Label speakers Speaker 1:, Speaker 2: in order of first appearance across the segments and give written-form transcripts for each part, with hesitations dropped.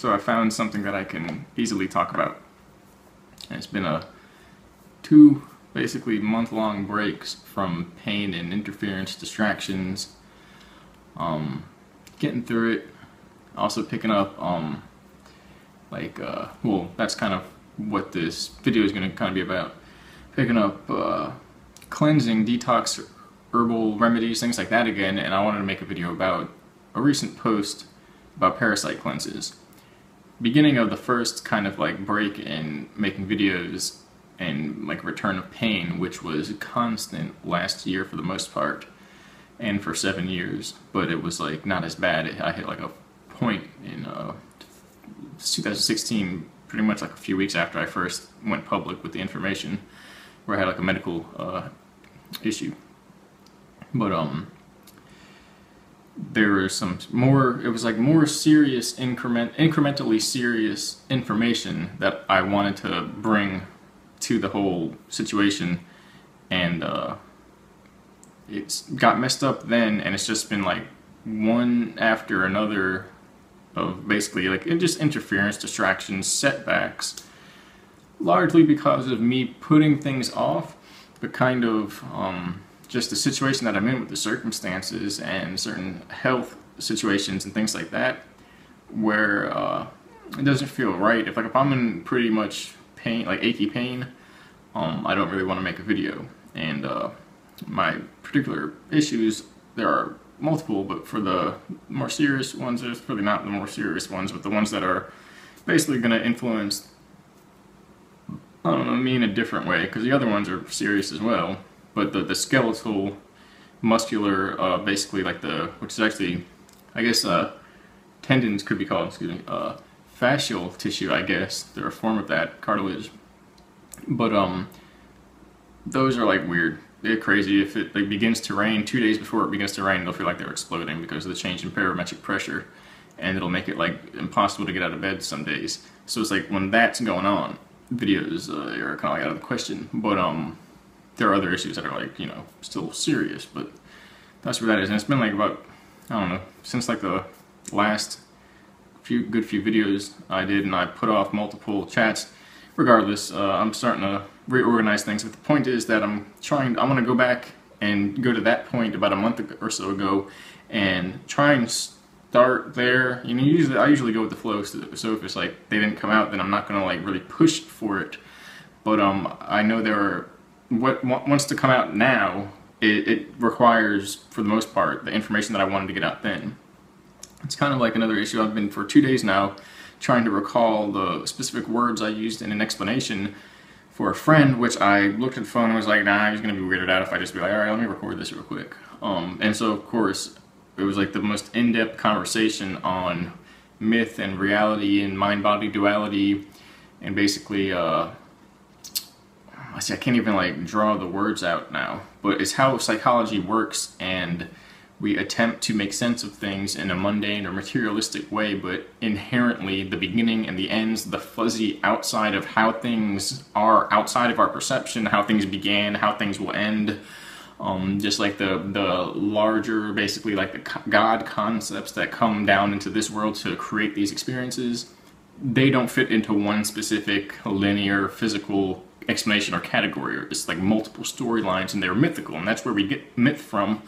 Speaker 1: So I found something that I can easily talk about. And it's been a 2 basically month-long breaks from pain and interference, distractions, getting through it, also picking up well, that's kind of what this video is going to kind of be about, picking up cleansing, detox, herbal remedies, things like that again. And I wanted to make a video about a recent post about parasite cleanses. Beginning of the first kind of like break in making videos and like return of pain, which was constant last year for the most part, and for 7 years, but it was like not as bad. I hit like a point in 2016, pretty much like a few weeks after I first went public with the information, where I had like a medical issue. But there was some more, it was like more serious, incrementally serious information that I wanted to bring to the whole situation, and it's got messed up then, and it's just been like one after another of basically like just interference, distractions, setbacks, largely because of me putting things off, but kind of just the situation that I'm in with the circumstances and certain health situations and things like that, where it doesn't feel right. If I'm in pretty much pain, like achy pain, I don't really want to make a video. And my particular issues, there are multiple, but for the more serious ones, there's really not the more serious ones, but the ones that are basically going to influence, I don't know, me in a different way, because the other ones are serious as well. But the skeletal, muscular, basically like which is actually, I guess, tendons could be called, excuse me, fascial tissue, I guess. They're a form of that, cartilage. But those are like weird. They're crazy. If it like begins to rain, 2 days before it begins to rain, they'll feel like they're exploding because of the change in barometric pressure, and it'll make it like impossible to get out of bed some days. So it's like when that's going on, videos are kind of like out of the question. But there are other issues that are like, you know, still serious, but that's where that is. And it's been like about, I don't know, since like the last good few videos I did, and I put off multiple chats. Regardless, I'm starting to reorganize things, but the point is that I want to go back and go to that point about a month or so ago and try and start there. You know, I usually go with the flow, so if it's like they didn't come out, then I'm not going to like really push for it. But I know there are, what wants to come out now, it requires, for the most part, the information that I wanted to get out then. It's kind of like another issue. I've been for 2 days now trying to recall the specific words I used in an explanation for a friend, which I looked at the phone and was like, nah, he's going to be weirded out if I just be like, alright, let me record this real quick. And so, of course, it was like the most in-depth conversation on myth and reality and mind-body duality, and basically, I can't even like draw the words out now, but it's how psychology works, and we attempt to make sense of things in a mundane or materialistic way, but inherently the beginning and the ends, the fuzzy outside of how things are outside of our perception, how things began, how things will end, just like the larger, basically like the God concepts that come down into this world to create these experiences, they don't fit into one specific linear physical explanation or category. It's like multiple storylines, and they're mythical, and that's where we get myth from.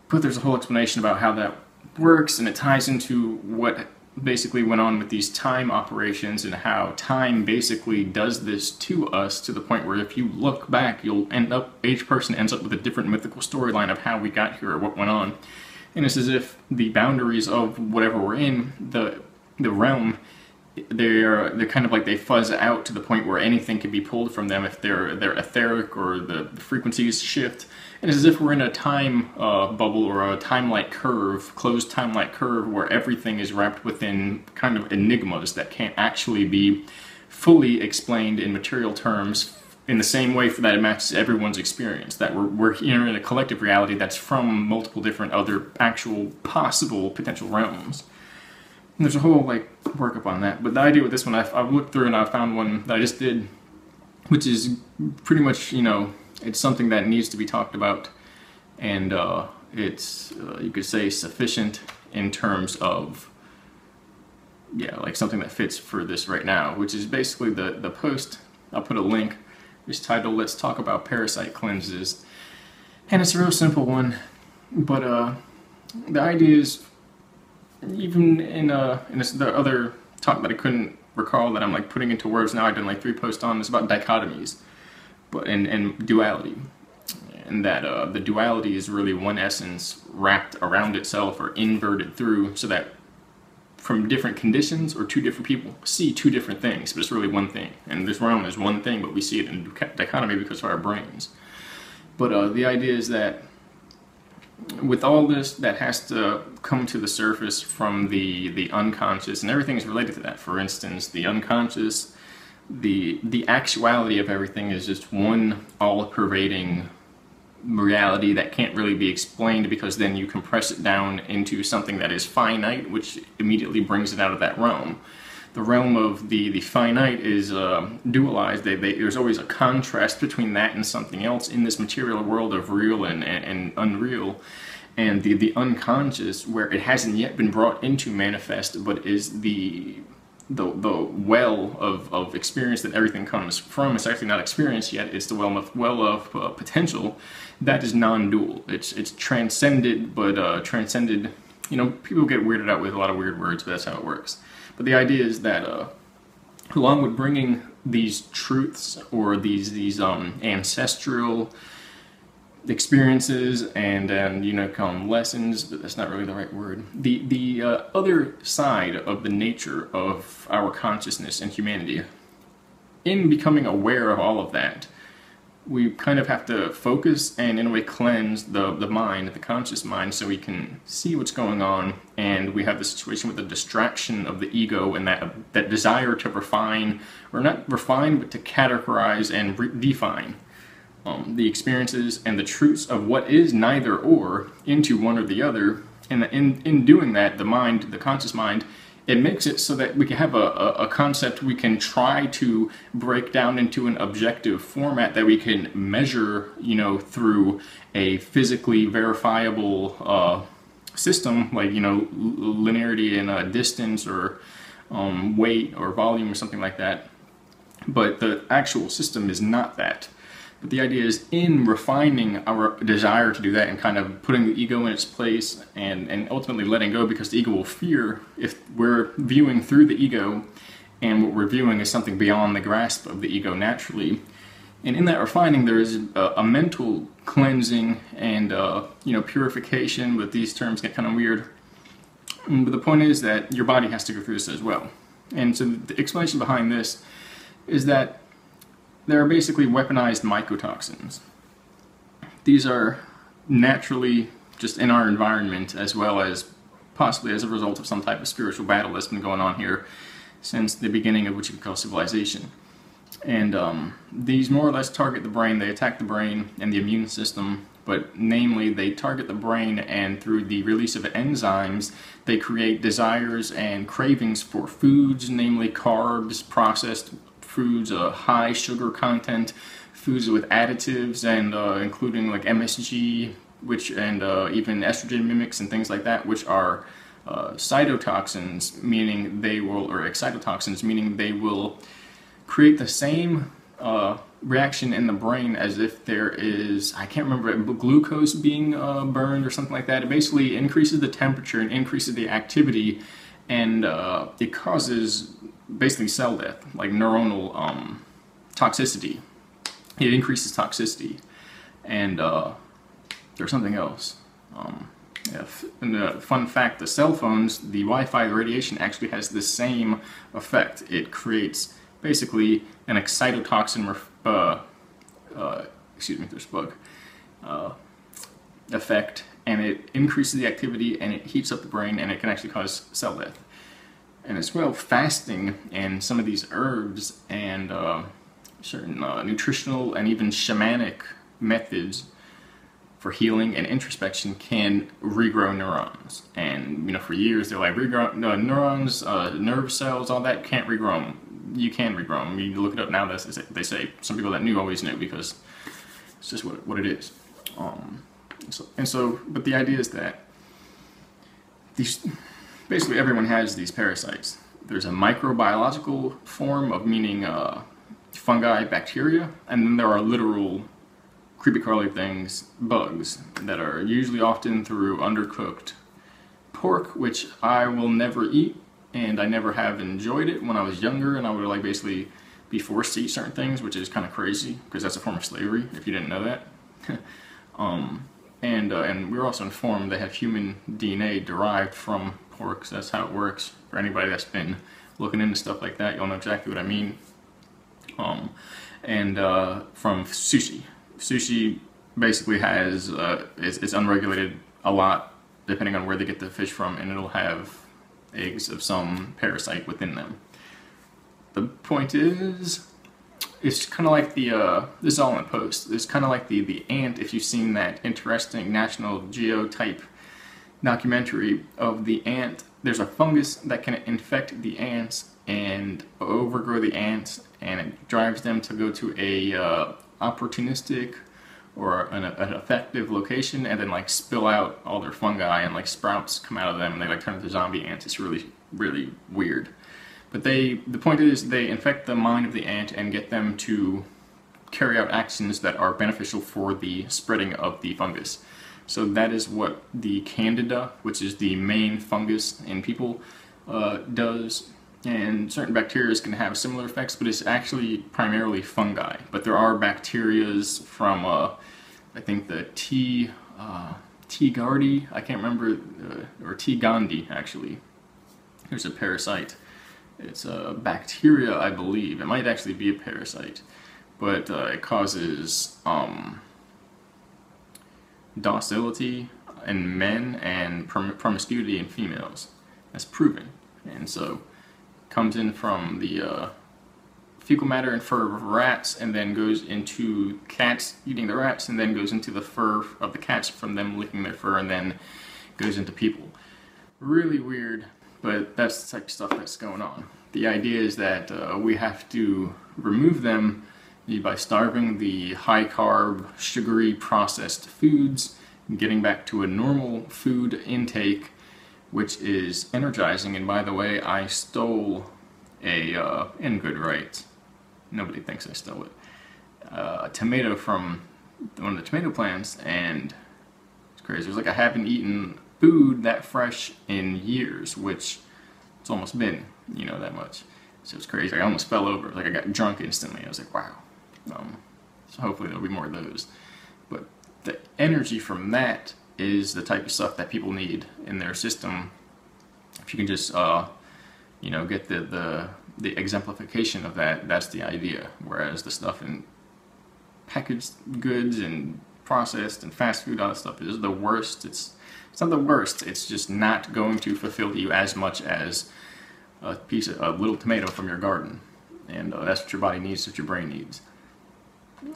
Speaker 1: But there's a whole explanation about how that works, and it ties into what basically went on with these time operations, and how time basically does this to us, to the point where if you look back, each person ends up with a different mythical storyline of how we got here or what went on. And it's as if the boundaries of whatever we're in, the realm, they're kind of like they fuzz out to the point where anything can be pulled from them if they're etheric or the frequencies shift. And it's as if we're in a time bubble, or a time-like curve, closed time-like curve, where everything is wrapped within kind of enigmas that can't actually be fully explained in material terms in the same way that it matches everyone's experience. That we're here in a collective reality that's from multiple different other actual possible potential realms. And there's a whole like workup on that. But the idea with this one, I've looked through and I found one that I just did, which is pretty much, you know, it's something that needs to be talked about, and it's, you could say, sufficient in terms of yeah, like something that fits for this right now, which is basically the post. I'll put a link. It's titled "Let's Talk About Parasite Cleanses," and it's a real simple one. But the idea is, even in the other talk that I couldn't recall that I'm like putting into words now, I've done like 3 posts on. It's about dichotomies, but and duality, and that the duality is really one essence wrapped around itself or inverted through, so that from different conditions or 2 different people see 2 different things, but it's really one thing. And this realm is one thing, but we see it in dichotomy because of our brains. But the idea is that with all this, that has to come to the surface from the unconscious, and everything is related to that. For instance, the unconscious, the actuality of everything is just one all-pervading reality that can't really be explained, because then you compress it down into something that is finite, which immediately brings it out of that realm. The realm of the finite is dualized. There's always a contrast between that and something else in this material world of real and unreal. And the unconscious, where it hasn't yet been brought into manifest, but is the well of experience that everything comes from. It's actually not experience yet. It's the well of potential that is non-dual. It's transcended, but transcended. You know, people get weirded out with a lot of weird words, but that's how it works. But the idea is that along with bringing these truths or these ancestral experiences and you know, call them lessons, but that's not really the right word. The other side of the nature of our consciousness and humanity, in becoming aware of all of that, we kind of have to focus and in a way cleanse the mind, the conscious mind, so we can see what's going on. And we have the situation with the distraction of the ego and that desire to refine, or not refine, but to categorize and define the experiences and the truths of what is neither or into one or the other. And in doing that, the mind, the conscious mind, it makes it so that we can have a concept we can try to break down into an objective format that we can measure, you know, through a physically verifiable system, like, you know, linearity in distance or weight or volume or something like that. But the actual system is not that. But the idea is, in refining our desire to do that and kind of putting the ego in its place and ultimately letting go, because the ego will fear if we're viewing through the ego and what we're viewing is something beyond the grasp of the ego naturally. And in that refining, there is a mental cleansing and you know, purification, but these terms get kind of weird. But the point is that your body has to go through this as well. And so the explanation behind this is that there are basically weaponized mycotoxins. These are naturally just in our environment, as well as possibly as a result of some type of spiritual battle that's been going on here since the beginning of what you could call civilization. And these more or less target the brain. They attack the brain and the immune system, but namely they target the brain, and through the release of enzymes they create desires and cravings for foods, namely carbs, processed foods, high sugar content, foods with additives, and including like MSG, and even estrogen mimics and things like that, which are cytotoxins, meaning they will, or excitotoxins, meaning they will create the same reaction in the brain as if there is, I can't remember, glucose being burned or something like that. It basically increases the temperature and increases the activity, and it causes basically cell death, like neuronal toxicity. It increases toxicity. And there's something else. And a fun fact, the cell phones, the Wi-Fi radiation actually has the same effect. It creates basically an excitotoxin effect, and it increases the activity and it heats up the brain, and it can actually cause cell death. And as well, fasting and some of these herbs and certain nutritional and even shamanic methods for healing and introspection can regrow neurons. And you know, for years they're like, neurons, nerve cells, all that can't regrow them. You can regrow them. You look it up now. They say some people that knew always knew, because it's just what it is. But the idea is that these. Basically, everyone has these parasites. there's a microbiological form of meaning fungi, bacteria, and then there are literal creepy crawly things, bugs, that are usually often through undercooked pork, which I will never eat, and I never have enjoyed it. When I was younger, and I would like basically be forced to eat certain things, which is kind of crazy because that's a form of slavery if you didn't know that. And we were also informed they have human DNA derived from pork, so that's how it works. For anybody that's been looking into stuff like that, you'll know exactly what I mean. From sushi. Sushi basically has, it's unregulated a lot depending on where they get the fish from, and it'll have eggs of some parasite within them. The point is, it's kind of like the, this is all in a post, it's kind of like the ant, if you've seen that interesting National Geo type documentary of the ant. There's a fungus that can infect the ants and overgrow the ants, and it drives them to go to a opportunistic or an effective location and then like spill out all their fungi, and like sprouts come out of them and they like turn into zombie ants. It's really, really weird. But the point is they infect the mind of the ant and get them to carry out actions that are beneficial for the spreading of the fungus. So that is what the Candida, which is the main fungus in people, does. And certain bacteria can have similar effects, but it's actually primarily fungi. But there are bacterias from, I think the T. Gardi, I can't remember, or T. Gandhi actually. There's a parasite. It's a bacteria, I believe. It might actually be a parasite, but it causes docility in men and promiscuity in females. That's proven, and so comes in from the fecal matter and fur of rats, and then goes into cats eating the rats, and then goes into the fur of the cats from them licking their fur, and then goes into people. Really weird, but that's the type of stuff that's going on. The idea is that we have to remove them by starving the high-carb, sugary, processed foods, getting back to a normal food intake, which is energizing. And by the way, I stole in good rights, nobody thinks I stole it, a tomato from one of the tomato plants, and it's crazy. It's like I haven't eaten food that fresh in years, which it's almost been, that much. So it's crazy. I almost fell over. Like I got drunk instantly. I was like, wow. So hopefully there'll be more of those. But the energy from that is the type of stuff that people need in their system. If you can just, get the exemplification of that, that's the idea. Whereas the stuff in packaged goods and processed and fast food, all that stuff is the worst. It's not the worst. It's just not going to fulfill you as much as a little tomato from your garden. And that's what your body needs, that's what your brain needs.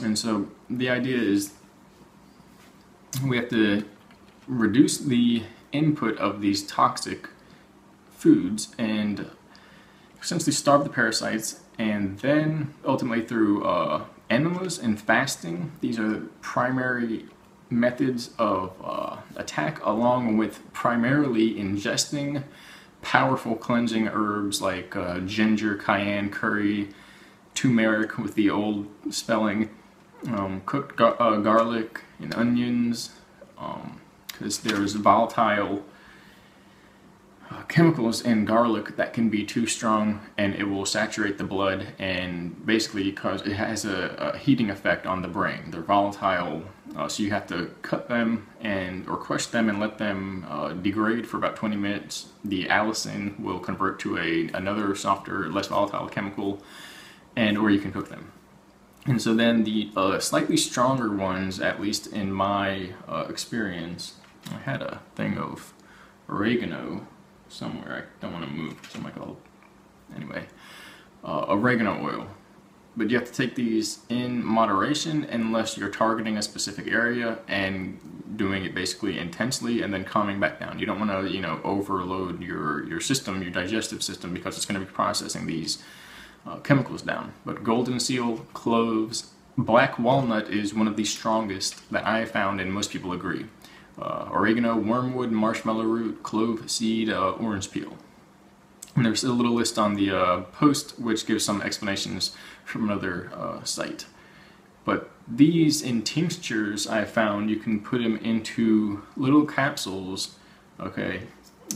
Speaker 1: And so the idea is we have to reduce the input of these toxic foods and essentially starve the parasites, and then ultimately through enemas and fasting. These are the primary methods of attack, along with primarily ingesting powerful cleansing herbs like ginger, cayenne, curry, turmeric with the old spelling, cooked garlic and onions, because there's volatile chemicals in garlic that can be too strong, and it will saturate the blood, and basically cause it has a heating effect on the brain. They're volatile, so you have to cut them or crush them and let them degrade for about 20 minutes. The allicin will convert to another softer, less volatile chemical, or you can cook them. And so then the slightly stronger ones, at least in my experience, I had a thing of oregano somewhere. I don't want to move because I'm like, oh, anyway, oregano oil. But you have to take these in moderation unless you're targeting a specific area and doing it basically intensely and then calming back down. You don't want to, overload your system, your digestive system, because it's going to be processing these chemicals down. But golden seal, cloves, black walnut is one of the strongest that I have found, and most people agree. Oregano, wormwood, marshmallow root, clove seed, orange peel. And there's a little list on the post which gives some explanations from another site. But these in tinctures, I found you can put them into little capsules, okay?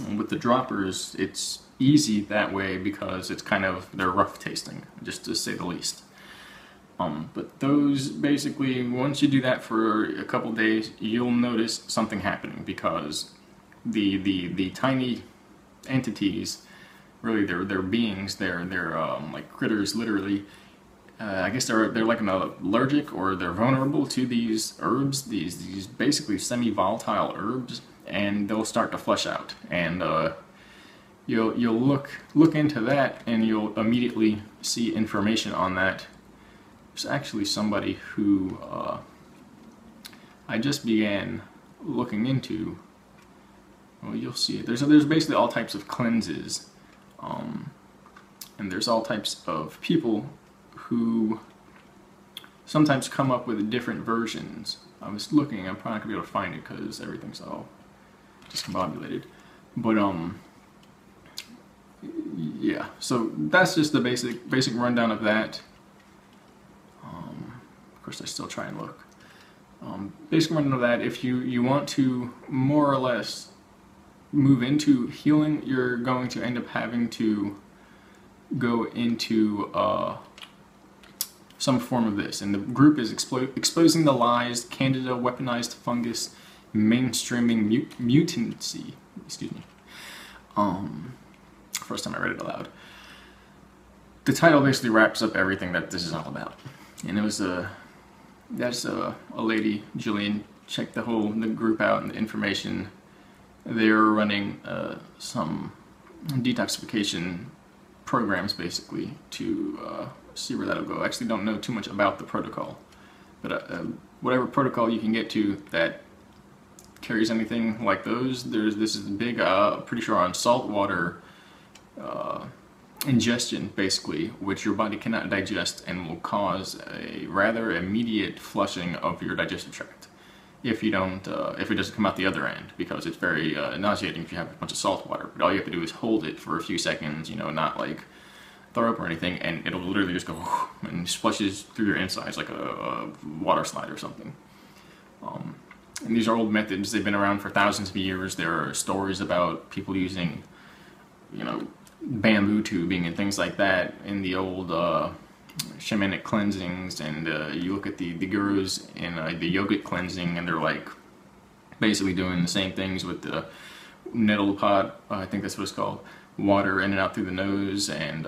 Speaker 1: And with the droppers, it's easy that way because it's kind of, they're rough tasting, just to say the least. But those, basically, once you do that for a couple days, you'll notice something happening because the tiny entities, really they're beings, they're like critters literally. I guess they're like an allergic, or they're vulnerable to these herbs, these basically semi-volatile herbs, and they'll start to flush out. And you'll look into that, and you'll immediately see information on that. There's actually somebody who I just began looking into. Well, you'll see it. There's basically all types of cleanses, and there's all types of people who sometimes come up with different versions. I was looking, I'm probably not gonna be able to find it because everything's all discombobulated. But yeah, so that's just the basic rundown of that. Of course, I still try and look. Basic rundown of that. If you want to more or less move into healing, you're going to end up having to go into some form of this, and the group is exposing the lies, candida, weaponized fungus, mainstreaming mutancy. Excuse me. First time I read it aloud. The title basically wraps up everything that this is all about, and it was that's a lady, Jillian, checked the group out and the information. They're running some detoxification programs basically to see where that'll go. I actually don't know too much about the protocol, but whatever protocol you can get to that carries anything like those, this is big, pretty sure on salt water ingestion basically, which your body cannot digest and will cause a rather immediate flushing of your digestive tract if you don't, if it doesn't come out the other end, because it's very nauseating if you have a bunch of salt water. But all you have to do is hold it for a few seconds, you know, not like throw up or anything, and it'll literally just go and splashes through your insides like a water slide or something. And these are old methods. They've been around for thousands of years. There are stories about people using, you know, bamboo tubing and things like that in the old shamanic cleansings, and you look at the gurus in the yogic cleansing, and they're like basically doing the same things with the nettle pot, I think that's what it's called, water in and out through the nose, and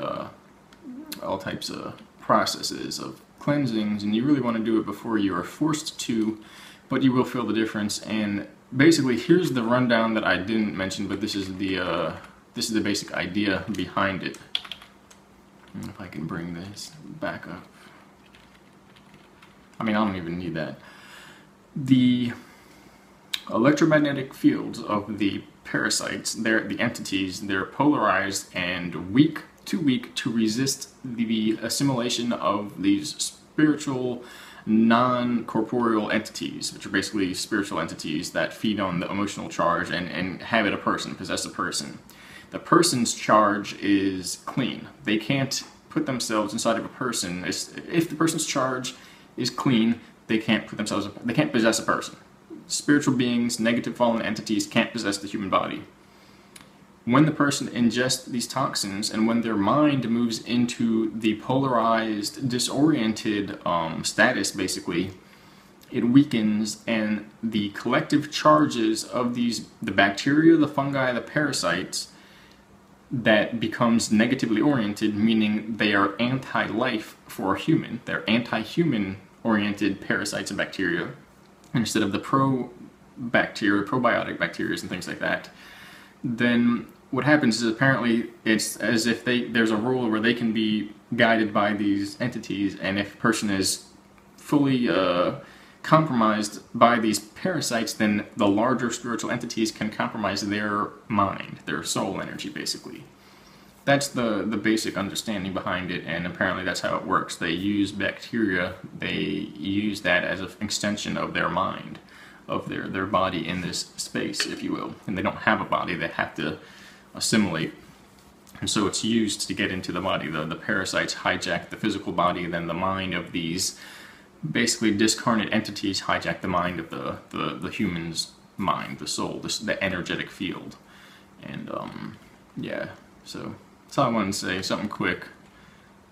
Speaker 1: all types of processes of cleansings. And you really want to do it before you are forced to, but you will feel the difference. And basically, here's the rundown that I didn't mention, but this is the basic idea behind it. If I can bring this back up. I mean, I don't even need that. The electromagnetic fields of the parasites, the entities, they're polarized and too weak to resist the assimilation of these spiritual, non-corporeal entities, which are basically spiritual entities that feed on the emotional charge and inhabit a person, possess a person. The person's charge is clean. They can't put themselves inside of a person. If the person's charge is clean, they can't possess a person. Spiritual beings, negative fallen entities can't possess the human body. When the person ingests these toxins, and when their mind moves into the polarized, disoriented status, basically, it weakens, and the collective charges of the bacteria, the fungi, the parasites, that becomes negatively oriented, meaning they are anti-life for a human. They're anti-human oriented parasites and bacteria, instead of the probiotic bacteria and things like that. Then what happens is, apparently it's as if there's a rule where they can be guided by these entities, and if a person is fully compromised by these parasites, then the larger spiritual entities can compromise their mind, their soul energy, basically. That's the basic understanding behind it, and apparently that's how it works. They use bacteria, they use that as an extension of their mind, of their body in this space, if you will. And they don't have a body, they have to assimilate And so it's used to get into the body. The parasites hijack the physical body, and then the mind of these basically discarnate entities hijack the mind of the human's mind, the soul, the energetic field. And yeah, so that's all I wanted to say, something quick.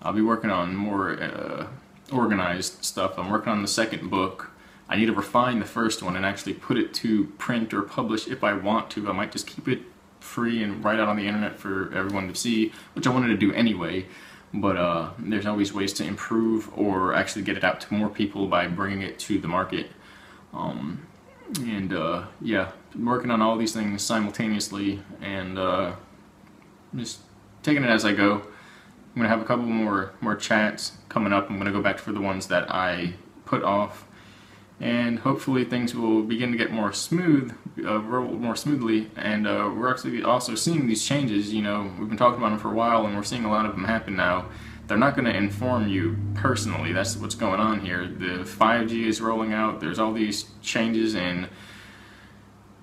Speaker 1: I'll be working on more organized stuff. I'm working on the second book. I need to refine the first one and actually put it to print or publish if I want to. I might just keep it free and write out on the internet for everyone to see, which I wanted to do anyway, but there's always ways to improve or actually get it out to more people by bringing it to the market. Yeah, I'm working on all these things simultaneously, and just taking it as I go. I'm going to have a couple more chats coming up. I'm going to go back for the ones that I put off, and hopefully things will begin to get more smooth, roll more smoothly, and we're actually also seeing these changes. You know, we've been talking about them for a while, and we're seeing a lot of them happen now. They're not going to inform you personally. That's what's going on here. The 5G is rolling out. There's all these changes in,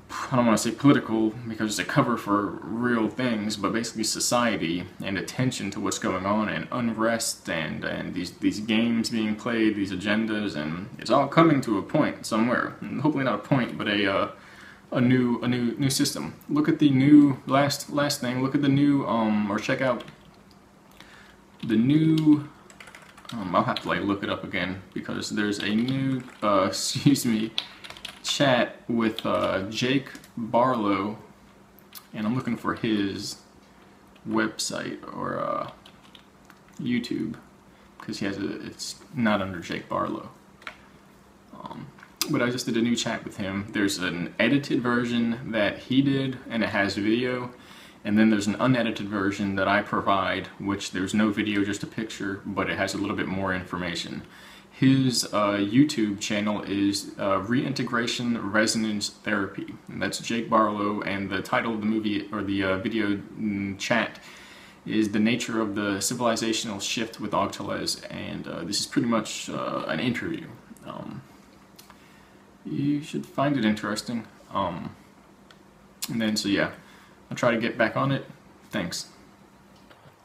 Speaker 1: I don't want to say political because it's a cover for real things, but basically society and attention to what's going on, and unrest, and these games being played, these agendas, and it's all coming to a point somewhere. And hopefully not a point, but a new system. Look at the new last thing. Look at the new or check out the new. I'll have to like look it up again because there's a new excuse me, chat with Jake Barlow, and I'm looking for his website or YouTube because he has it's not under Jake Barlow. But I just did a new chat with him. There's an edited version that he did, and it has video, and then there's an unedited version that I provide, which there's no video, just a picture, but it has a little bit more information. His YouTube channel is Reintegration Resonance Therapy, and that's Jake Barlow, and the title of the movie, or the video chat, is The Nature of the Civilizational Shift with Ogteles, and this is pretty much an interview. You should find it interesting. And then, so yeah, I'll try to get back on it. Thanks.